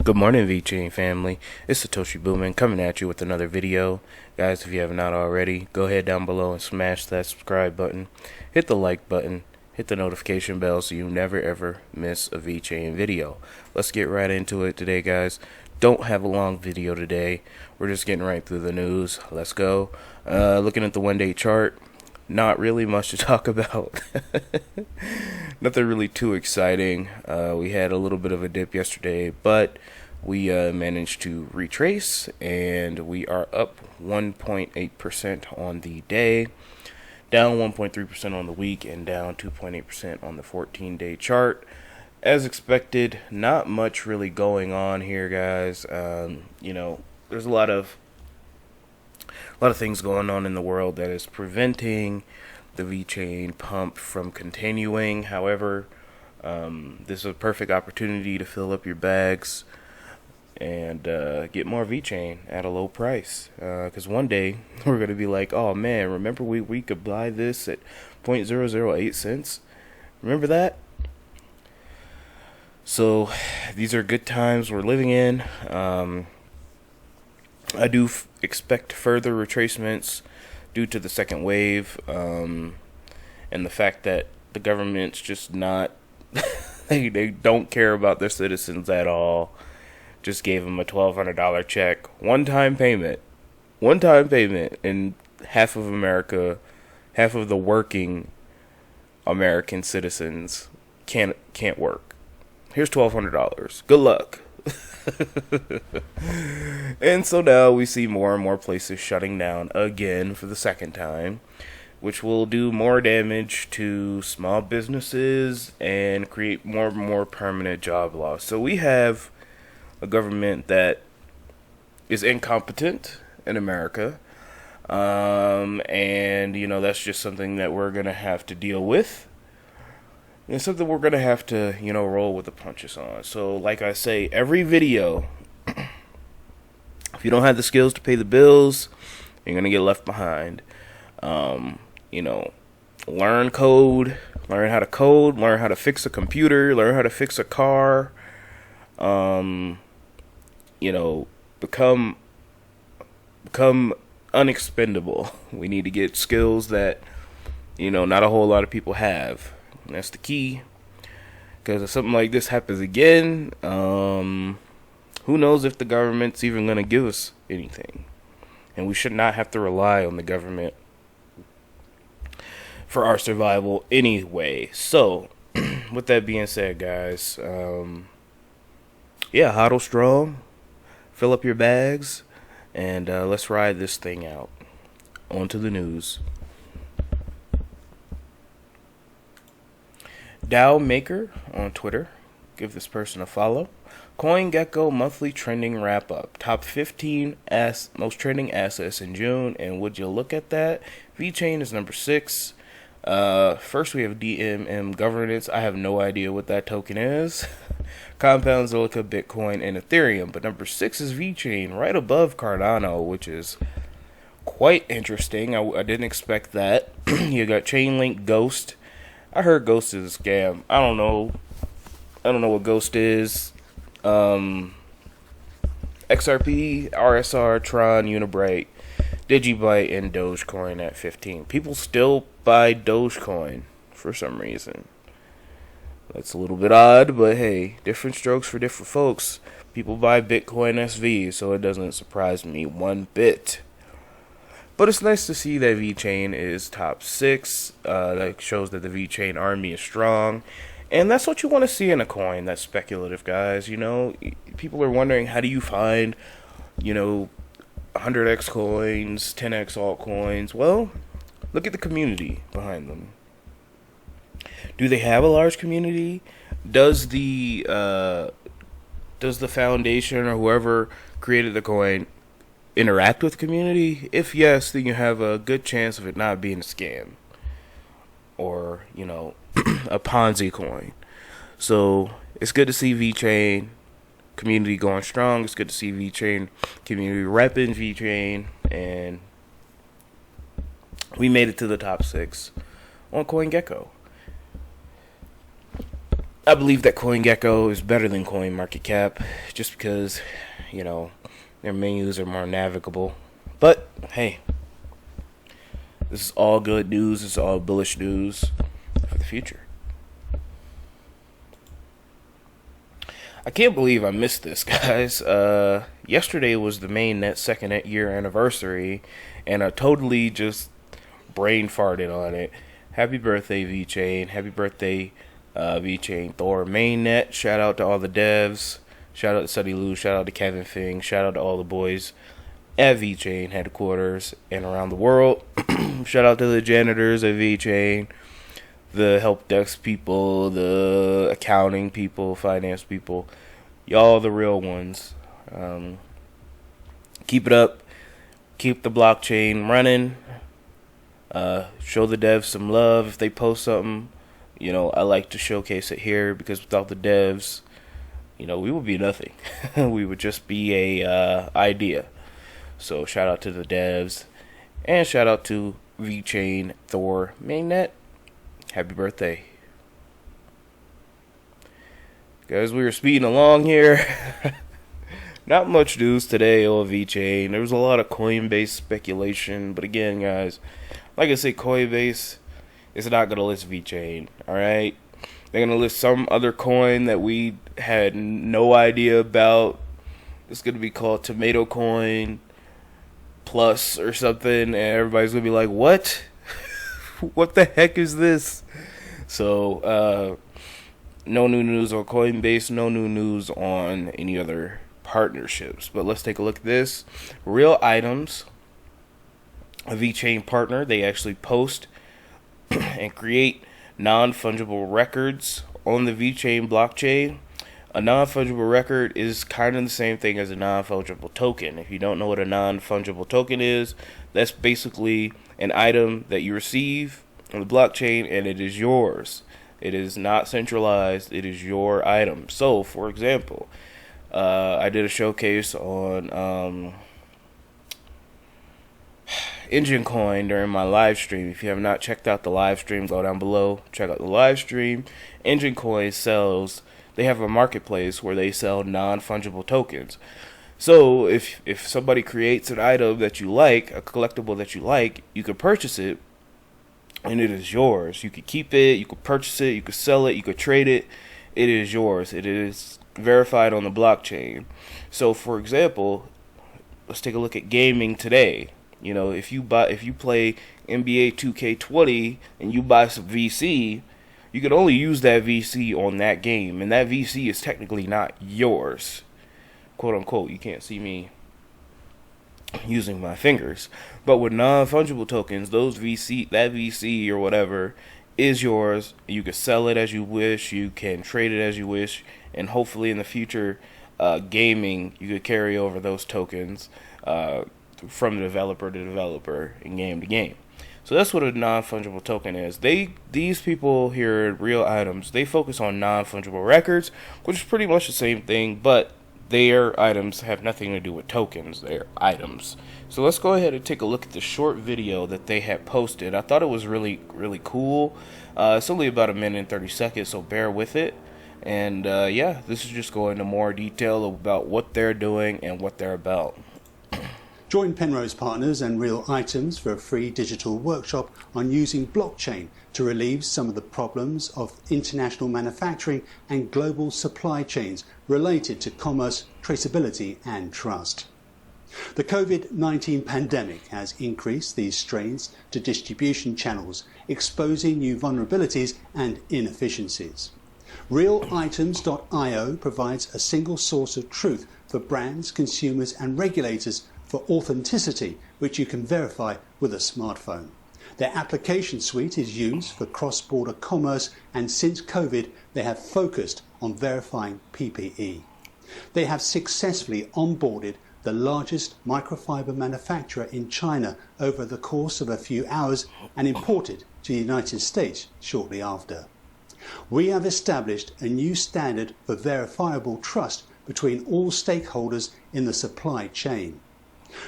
Good morning, Vechain family. It's Satoshi Boomin coming at you with another video. Guys, if you have not already, go ahead down below and smash that subscribe button. Hit the like button. Hit the notification bell so you never ever miss a Vechain video. Let's get right into it today, guys. Don't have a long video today. We're just getting right through the news. Let's go. Looking at the one-day chart. Not really much to talk about. Nothing really too exciting. We had a little bit of a dip yesterday, but we managed to retrace, and we are up 1.8% on the day, down 1.3% on the week, and down 2.8% on the 14-day chart. As expected, not much really going on here, guys. There's a lot of things going on in the world that is preventing the Vechain pump from continuing. However, this is a perfect opportunity to fill up your bags and get more Vechain at a low price. Because one day we're going to be like, oh man, remember we could buy this at 0.008 cents? Remember that? So these are good times we're living in. I do expect further retracements due to the second wave, and the fact that the government's just not, they don't care about their citizens at all. Just gave them a $1,200 check, one-time payment, and half of America, half of the working American citizens can't work. Here's $1,200. Good luck. And so now we see more and more places shutting down again for the second time, which will do more damage to small businesses and create more and more permanent job loss. So we have a government that is incompetent in America, and that's just something that we're gonna have to deal with. It's something we're going to have to, roll with the punches on. So, like I say, every video, if you don't have the skills to pay the bills, you're going to get left behind. Learn code, learn how to fix a computer, learn how to fix a car, become unexpendable. We need to get skills that, not a whole lot of people have. That's the key, because if something like this happens again, who knows if the government's even going to give us anything. And we should not have to rely on the government for our survival anyway. So, with that being said, guys, hodl strong, fill up your bags, and let's ride this thing out. On to the news. Dow Maker on Twitter. Give this person a follow. CoinGecko monthly trending wrap up. Top 15 most trending assets in June. And would you look at that? Vechain is number 6. First we have DMM governance. I have no idea what that token is. Compound, Zilliqa, Bitcoin, and Ethereum. But number 6 is Vechain, right above Cardano, which is quite interesting. I didn't expect that. You got Chainlink, Ghost. I heard Ghost is a scam. I don't know what Ghost is. XRP, RSR, Tron, Unibright, Digibyte, and Dogecoin at 15. People still buy Dogecoin for some reason. That's a little bit odd, but hey, different strokes for different folks. People buy Bitcoin SV, so it doesn't surprise me one bit. But it's nice to see that Vechain is top 6. That shows that the Vechain army is strong. And that's what you want to see in a coin that's speculative, guys. People are wondering, how do you find, 100x coins, 10x altcoins? Well, look at the community behind them. Do they have a large community? Does the foundation or whoever created the coin interact with community? If yes, then you have a good chance of it not being a scam or a Ponzi coin. So it's good to see Vechain community going strong. It's good to see Vechain community repping Vechain, and we made it to the top 6 on CoinGecko. I believe that CoinGecko is better than CoinMarketCap just because, you know, their menus are more navigable. But, hey, this is all good news. It's all bullish news for the future. I can't believe I missed this, guys. Yesterday was the mainnet second year anniversary, and I totally just brain farted on it. Happy birthday, Vechain. Happy birthday, Vechain Thor mainnet. Shout out to all the devs. Shout out to Suddy Lou. Shout out to Kevin Fing. Shout out to all the boys at Vechain headquarters and around the world. Shout out to the janitors at Vechain, the help desk people, the accounting people, finance people. Y'all the real ones. Keep it up. Keep the blockchain running. Show the devs some love if they post something. You know, I like to showcase it here because without the devs, you know, we would be nothing. We would just be a idea. So shout out to the devs and shout out to Vechain Thor mainnet. Happy birthday. Guys, we were speeding along here. Not much news today on Vechain. There was a lot of Coinbase speculation. But again, guys, like I said, Coinbase is not going to list Vechain. Alright? They're going to list some other coin that we had no idea about. It's going to be called Tomato Coin Plus or something. And everybody's going to be like, what? What the heck is this? So, no new news on Coinbase, no new news on any other partnerships. But let's take a look at this. Real Items, a Vechain partner, they actually post and create non-fungible records on the Vechain blockchain. A non-fungible record is kind of the same thing as a non-fungible token. If you don't know what a non-fungible token is, that's basically an item that you receive on the blockchain and it is yours. It is not centralized. It is your item. So, for example, I did a showcase on Engine Coin during my live stream. If you have not checked out the live stream, go down below. Check out the live stream. Engine Coin sells. They have a marketplace where they sell non-fungible tokens. So, if somebody creates an item that you like, a collectible that you like, you can purchase it. And it is yours. You could keep it, you could purchase it, you could sell it, you could trade it. It is yours. It is verified on the blockchain. So, for example, let's take a look at gaming today. You know, if you play NBA 2K20 and you buy some VC, you can only use that VC on that game, and that VC is technically not yours, quote unquote. You can't see me using my fingers, but with non-fungible tokens, that VC or whatever is yours. You can sell it as you wish, you can trade it as you wish, and hopefully in the future gaming, you could carry over those tokens from the developer to developer and game to game. So that's what a non-fungible token is. These people here at Real Items, they focus on non-fungible records, which is pretty much the same thing, but their items have nothing to do with tokens. They're items. So let's go ahead and take a look at the short video that they had posted. I thought it was really, really cool. It's only about 1 minute and 30 seconds, so bear with it. And yeah, this is just going into more detail about what they're doing and what they're about. Join Penrose Partners and Real Items for a free digital workshop on using blockchain to relieve some of the problems of international manufacturing and global supply chains related to commerce, traceability and trust. The COVID-19 pandemic has increased these strains to distribution channels, exposing new vulnerabilities and inefficiencies. RealItems.io provides a single source of truth for brands, consumers and regulators for authenticity, which you can verify with a smartphone. Their application suite is used for cross-border commerce, and since COVID, they have focused on verifying PPE. They have successfully onboarded the largest microfiber manufacturer in China over the course of a few hours and imported to the United States shortly after. We have established a new standard for verifiable trust between all stakeholders in the supply chain.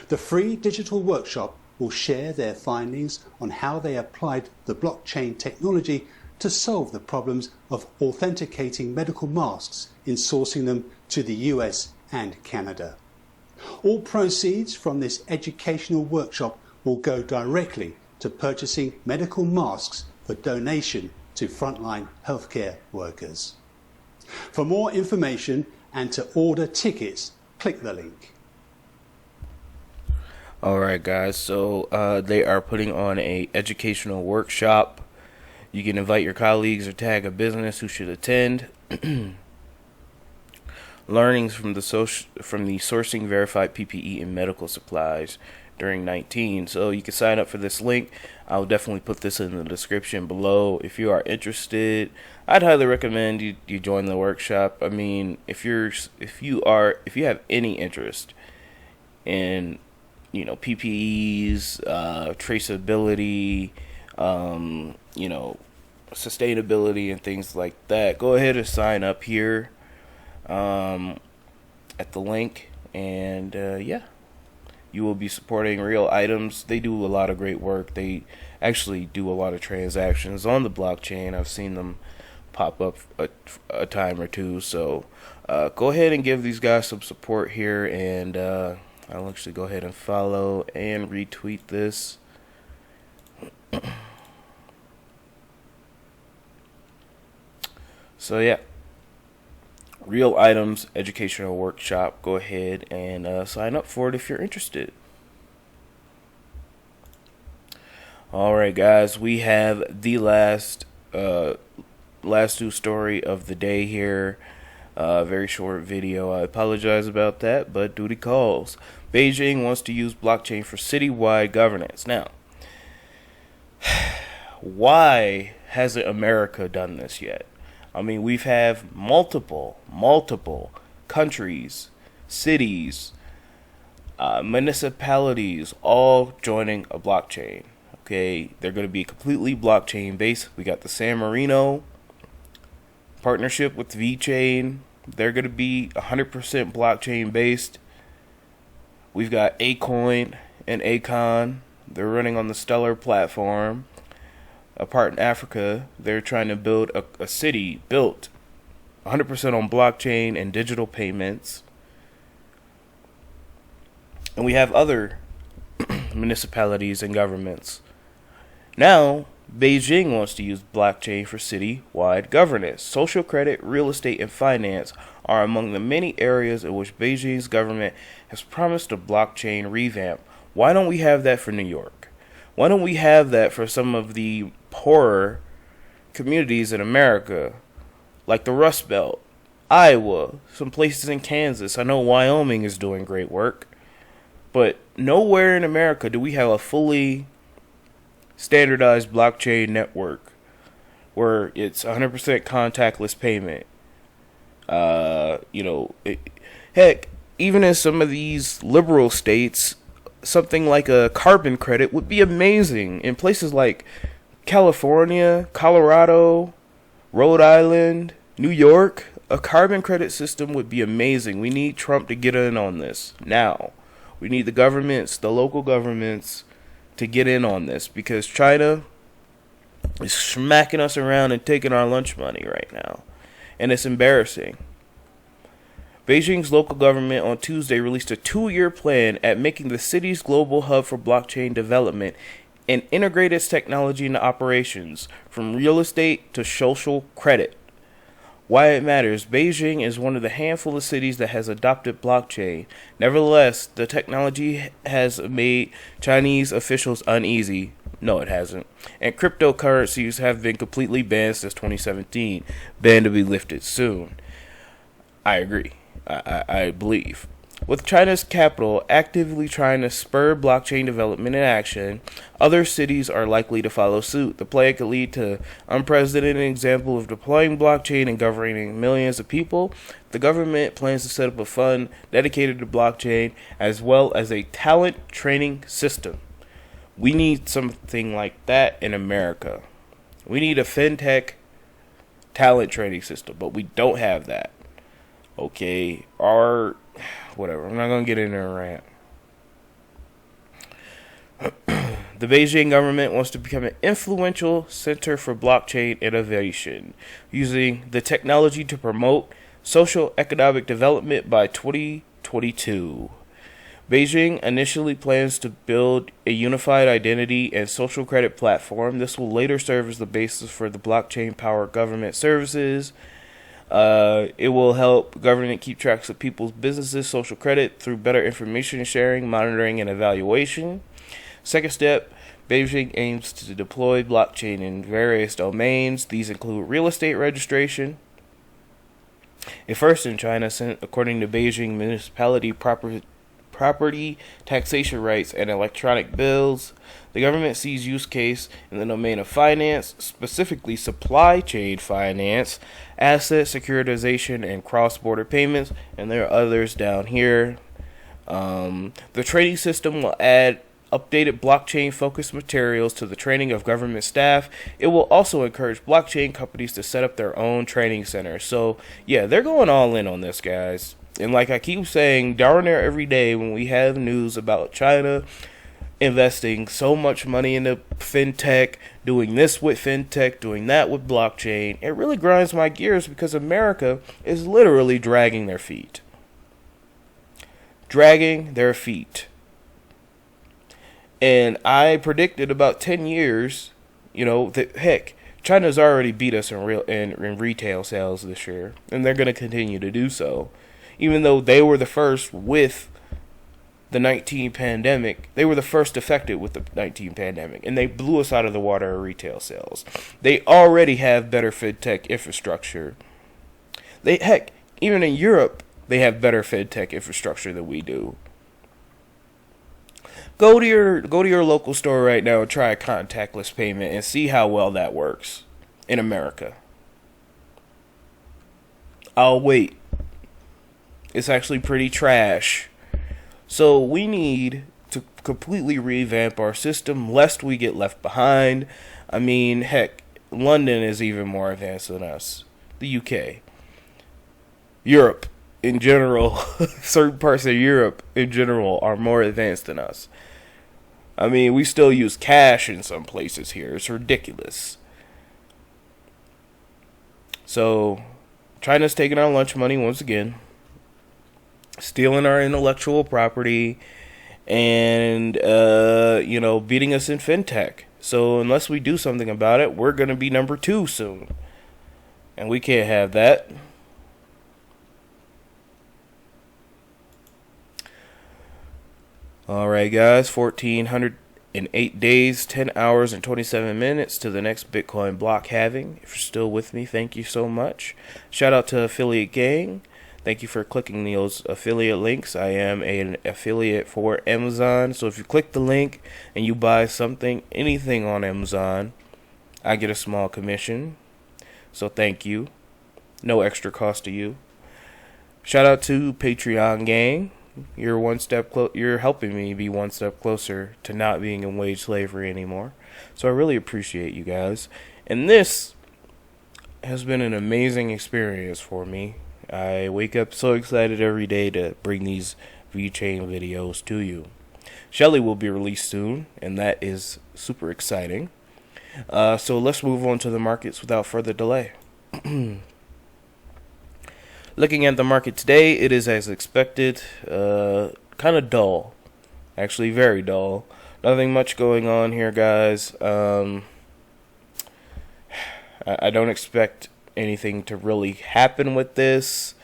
The free digital workshop will share their findings on how they applied the blockchain technology to solve the problems of authenticating medical masks in sourcing them to the US and Canada. All proceeds from this educational workshop will go directly to purchasing medical masks for donation to frontline healthcare workers. For more information and to order tickets, click the link. Alright guys, so they are putting on a educational workshop. You can invite your colleagues or tag a business who should attend. Learnings from the sourcing verified PPE and medical supplies during 19. So you can sign up for this link. I'll definitely put this in the description below. If you are interested, I'd highly recommend you join the workshop. I mean, if you have any interest in PPEs, traceability, sustainability and things like that, go ahead and sign up here at the link, and yeah, you will be supporting Real Items. They do a lot of great work. They actually do a lot of transactions on the blockchain. I've seen them pop up a time or two, so go ahead and give these guys some support here, and I'll actually go ahead and follow and retweet this. So yeah, Real Items Educational Workshop. Go ahead and sign up for it if you're interested. Alright guys, we have the last news story of the day here. Very short video. I apologize about that, but duty calls. Beijing wants to use blockchain for citywide governance. Now, why hasn't America done this yet? I mean, we've have multiple countries, cities, municipalities all joining a blockchain. Okay, they're going to be completely blockchain based. We got the San Marino partnership with Vechain. They're going to be 100% blockchain based. We've got Acoin and Acon. They're running on the Stellar platform. Apart in Africa, they're trying to build a city built 100% on blockchain and digital payments. And we have other municipalities and governments. Now, Beijing wants to use blockchain for city-wide governance. Social credit, real estate, and finance are among the many areas in which Beijing's government has promised a blockchain revamp. Why don't we have that for New York? Why don't we have that for some of the poorer communities in America, like the Rust Belt, Iowa, some places in Kansas? I know Wyoming is doing great work, but nowhere in America do we have a fully standardized blockchain network where it's 100% contactless payment. Heck, even in some of these liberal states, something like a carbon credit would be amazing. In places like California, Colorado, Rhode Island, New York, a carbon credit system would be amazing. We need Trump to get in on this now. We need the governments, the local governments, to get in on this, because China is smacking us around and taking our lunch money right now, and it's embarrassing. Beijing's local government on Tuesday released a 2-year plan at making the city's global hub for blockchain development and integrate its technology into operations, from real estate to social credit. Why it matters: Beijing is one of the handful of cities that has adopted blockchain. Nevertheless, the technology has made Chinese officials uneasy. No, it hasn't. And cryptocurrencies have been completely banned since 2017, banned to be lifted soon. I agree. I believe. With China's capital actively trying to spur blockchain development and action, other cities are likely to follow suit. The plan could lead to unprecedented example of deploying blockchain and governing millions of people. The government plans to set up a fund dedicated to blockchain, as well as a talent training system. We need something like that in America. We need a Fintech talent training system, but we don't have that. Okay, whatever. I'm not gonna get into a rant. The Beijing government wants to become an influential center for blockchain innovation, using the technology to promote social economic development by 2022. Beijing initially plans to build a unified identity and social credit platform. This will later serve as the basis for the blockchain-powered government services. It will help government keep track of people's businesses' social credit through better information sharing, monitoring, and evaluation. Second step, Beijing aims to deploy blockchain in various domains. These include real estate registration, a first in China, according to Beijing municipality property taxation rights, and electronic bills. The government sees use case in the domain of finance, specifically supply chain finance, asset securitization, and cross-border payments, and there are others down here. The training system will add updated blockchain-focused materials to the training of government staff. It will also encourage blockchain companies to set up their own training centers. So, yeah, they're going all in on this, guys. And like I keep saying, darn near every day when we have news about China investing so much money into Fintech, doing this with Fintech, doing that with blockchain, it really grinds my gears because America is literally dragging their feet. Dragging their feet. And I predicted about 10 years, that heck, China's already beat us in retail sales this year, and they're going to continue to do so. Even though they were the first with the 19 pandemic, they were the first affected with the 19 pandemic, and they blew us out of the water in retail sales. They already have better fintech infrastructure. Heck, even in Europe, they have better fintech infrastructure than we do. Go to your local store right now and try a contactless payment and see how well that works in America. I'll wait. It's actually pretty trash. So we need to completely revamp our system lest we get left behind. I mean, heck, London is even more advanced than us. The UK. Europe in general, certain parts of Europe in general are more advanced than us. I mean, we still use cash in some places here. It's ridiculous. So, China's taking our lunch money once again, stealing our intellectual property, and, beating us in fintech. So, unless we do something about it, we're going to be number 2 soon. And we can't have that. Alright guys, 1,408 days, 10 hours, and 27 minutes to the next Bitcoin block halving. If you're still with me, thank you so much. Shout out to Affiliate Gang. Thank you for clicking those affiliate links. I am an affiliate for Amazon. So if you click the link and you buy something, anything on Amazon, I get a small commission. So thank you. No extra cost to you. Shout out to Patreon Gang. You're you're helping me be one step closer to not being in wage slavery anymore. So I really appreciate you guys. And this has been an amazing experience for me. I wake up so excited every day to bring these Vechain videos to you. Shelly will be released soon, and that is super exciting. So let's move on to the markets without further delay. Looking at the market today, it is as expected, kind of dull. Actually, very dull. Nothing much going on here, guys. I don't expect anything to really happen with this.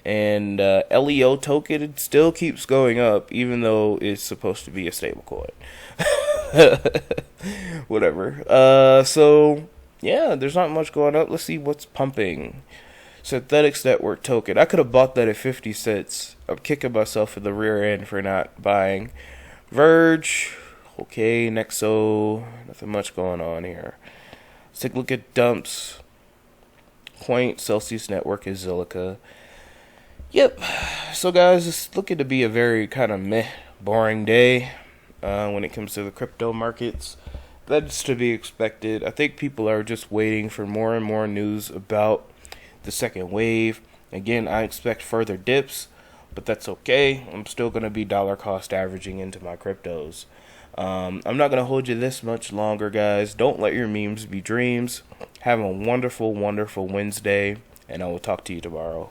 And LEO token still keeps going up, even though it's supposed to be a stablecoin. Whatever. So, yeah, there's not much going up. Let's see what's pumping. Synthetics Network token. I could have bought that at 50 cents. I'm kicking myself in the rear end for not buying. Verge. Okay, Nexo. Nothing much going on here. Let's take a look at dumps. Quaint, Celsius Network, and Zilliqa. Yep. So, guys, it's looking to be a very kind of meh, boring day when it comes to the crypto markets. That's to be expected. I think people are just waiting for more and more news about the second wave. Again, I expect further dips, but that's okay. I'm still going to be dollar cost averaging into my cryptos. I'm not going to hold you this much longer, guys. Don't let your memes be dreams. Have a wonderful, wonderful Wednesday, and I will talk to you tomorrow.